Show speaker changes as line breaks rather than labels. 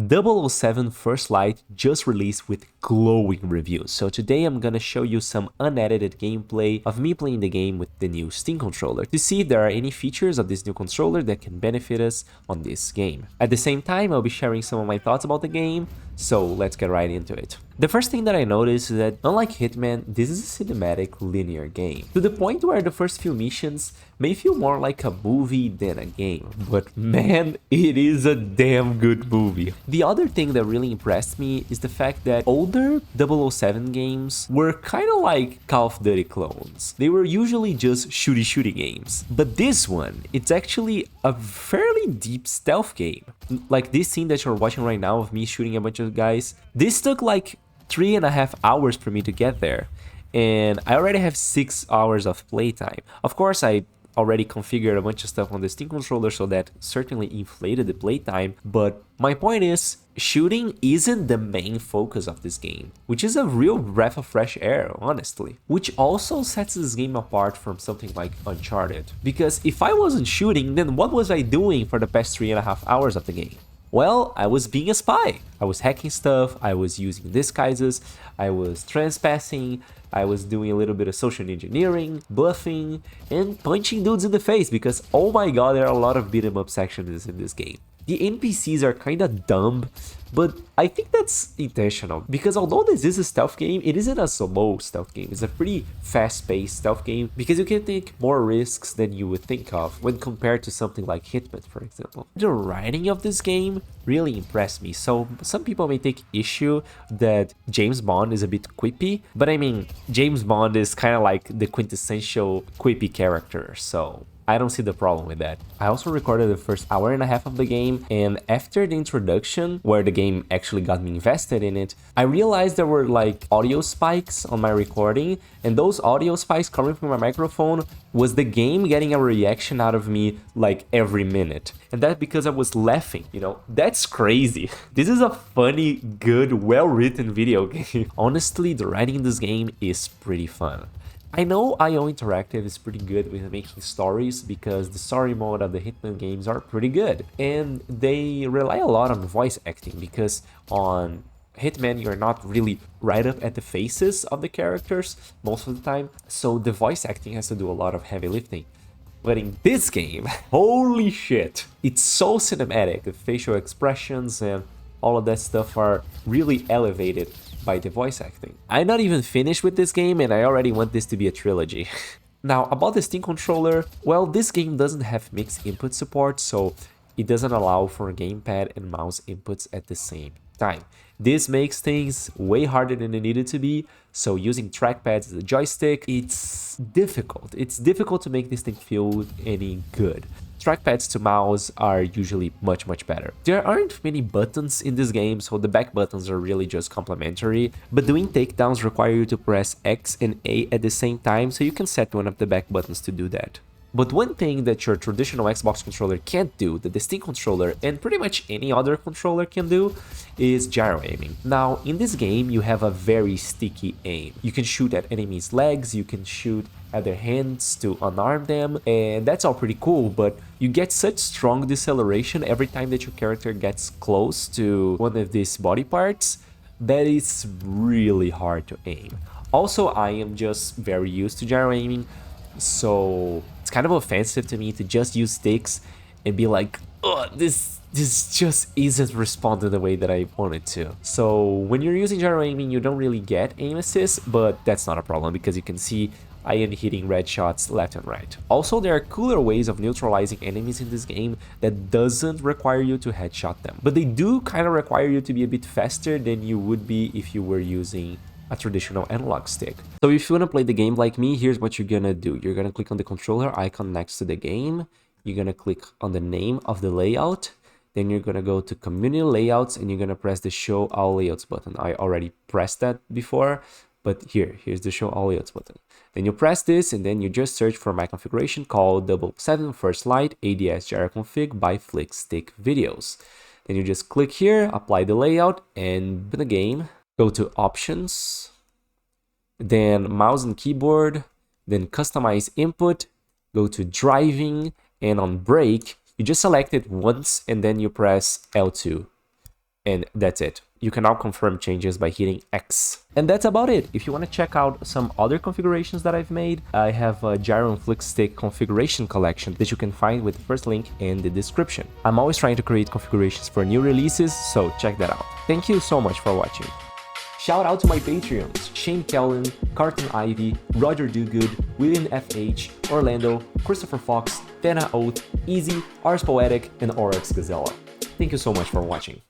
007 First Light just released with glowing reviews, so today I'm gonna show you some unedited gameplay of me playing the game with the new Steam controller to see if there are any features of this new controller that can benefit us on this game. At the same time, I'll be sharing some of my thoughts about the game, so let's get right into it. The first thing that I noticed is that, unlike Hitman, this is a cinematic linear game, to the point where the first few missions may feel more like a movie than a game, but man, it is a damn good movie. The other thing that really impressed me is the fact that older 007 games were kind of like Call of Duty clones. They were usually just shooty games, but this one, it's actually a fairly deep stealth game. Like this scene that you're watching right now of me shooting a bunch of guys, this took like 3.5 hours for me to get there, and I already have 6 hours of playtime. Of course, I already configured a bunch of stuff on the Steam controller, so that certainly inflated the playtime, but my point is, shooting isn't the main focus of this game, which is a real breath of fresh air, honestly. Which also sets this game apart from something like Uncharted. Because if I wasn't shooting, then what was I doing for the past 3.5 hours of the game? Well, I was being a spy. I was hacking stuff, I was using disguises, I was trespassing, I was doing a little bit of social engineering, bluffing, and punching dudes in the face because, oh my god, there are a lot of beat 'em up sections in this game. The NPCs are kinda dumb, but I think that's intentional, because although this is a stealth game, it isn't a slow stealth game. It's a pretty fast-paced stealth game, because you can take more risks than you would think of when compared to something like Hitman, for example. The writing of this game really impressed me, so some people may take issue that James Bond is a bit quippy, but I mean, James Bond is kinda like the quintessential quippy character, so I don't see the problem with that. I also recorded the first hour and a half of the game, and after the introduction, where the game actually got me invested in it, I realized there were like audio spikes on my recording, and those audio spikes coming from my microphone was the game getting a reaction out of me like every minute. And that's because I was laughing, you know? That's crazy. This is a funny, good, well-written video game. Honestly, the writing in this game is pretty fun. I know IO Interactive is pretty good with making stories because the story mode of the Hitman games are pretty good, and they rely a lot on voice acting because on Hitman you're not really right up at the faces of the characters most of the time, so the voice acting has to do a lot of heavy lifting. But in this game, holy shit, it's so cinematic. The facial expressions and all of that stuff are really elevated by the voice acting. I'm not even finished with this game and I already want this to be a trilogy. Now, about the Steam controller, well, this game doesn't have mixed input support, so it doesn't allow for gamepad and mouse inputs at the same time. This makes things way harder than it needed to be, so using trackpads as a joystick, it's difficult. It's difficult to make this thing feel any good. Trackpads to mouse are usually much better. There aren't many buttons in this game, so the back buttons are really just complementary, but doing takedowns require you to press X and A at the same time, so you can set one of the back buttons to do that. But one thing that your traditional Xbox controller can't do, that the Steam controller and pretty much any other controller can do, is gyro aiming. Now, in this game, you have a very sticky aim. You can shoot at enemies' legs, you can shoot at their hands to unarm them, and that's all pretty cool, but you get such strong deceleration every time that your character gets close to one of these body parts that it's really hard to aim. Also, I am just very used to gyro aiming, so it's kind of offensive to me to just use sticks and be like, oh, this just isn't responding the way that I want it to. So when you're using gyro aiming, you don't really get aim assist, but that's not a problem because you can see I am hitting red shots left and right. Also, there are cooler ways of neutralizing enemies in this game that doesn't require you to headshot them, but they do kind of require you to be a bit faster than you would be if you were using a traditional analog stick. So if you want to play the game like me, here's what you're gonna do. You're gonna click on the controller icon next to the game. You're gonna click on the name of the layout. Then you're gonna go to community layouts and you're gonna press the show all layouts button. I already pressed that before, but here's the show all layouts button. Then you press this and then you just search for my configuration called 007 First Light ADS Gyro Config by FlickStick Videos. Then you just click here, apply the layout, and in the game, go to options, then mouse and keyboard, then customize input, go to driving, and on brake, you just select it once and then you press L2. And that's it. You can now confirm changes by hitting X. And that's about it. If you want to check out some other configurations that I've made, I have a Gyro and FlickStick configuration collection that you can find with the first link in the description. I'm always trying to create configurations for new releases, so check that out. Thank you so much for watching. Shout out to my Patreons, Shane Kellen, Carton Ivy, Roger Dogood, William FH, Orlando, Christopher Fox, Fena Oath, Easy, Ars Poetic, and Oryx Gazella. Thank you so much for watching.